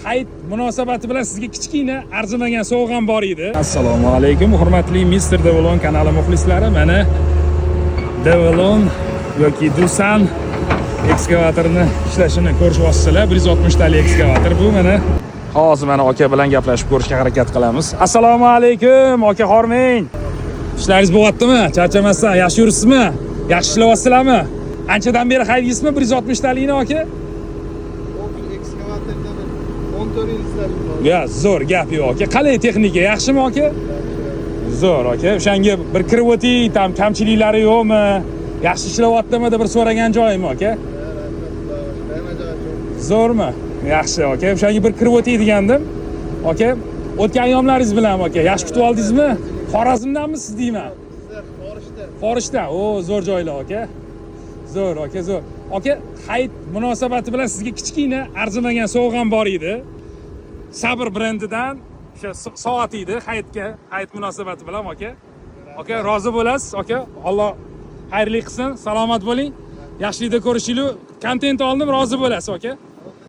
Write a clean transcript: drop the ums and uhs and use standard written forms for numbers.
hayit munosabati bilan sizga kichkina arzimagan sovg'am bor edi. Assalomu alaykum, hurmatli Mr. Devlon kanali muxlislari. Mana Devlon yoki Dusan ekskavatorini ishlashini ko'rishyapsizlar. 160 tali ekskavator bu. Mana hozir mana aka bilan gaplashib ko'rishga harakat qilamiz. Assalomu alaykum, aka Horming. Ishlaringiz bo'lyaptimi? Charchamasdan, yaxshi yuribsizmi? Yaxshi ishlayapsizlarmi? Anchadan beri haydingizmi 160 talikni aka? Ekskavatordan 14 yil ishladim. Ya, zo'r gap yo'q aka. Qalay texnika, yaxshimi aka? Zo'r aka. O'shanga bir kirib o'ting, tam kamchiliklari yo'qmi? Yaxshi ishlayaptimi deb bir so'ragan joyimi aka? Zo'rmi? Yaxshi aka. O'shanga bir kirib o'ting degandim. Aka, o'tgan ayyomlaringiz bilan aka, yaxshi kutib oldingizmi? Xorazmdanmisiz deyman? Forishda. O, zo'r joylar aka. Zo'r aka, zo'r. Aka, hayit munosabati bilan sizga kichkina arzimagan sovg'am bor edi. Sabr brendidan o'sha soat edi hayit munosabati bilan aka. Aka, rozi bo'lasiz aka. Alloh xayrli qilsin. Salomat bo'ling. Yaxshilikda ko'rishinglar. Kontent oldim, rozi bo'lasiz aka.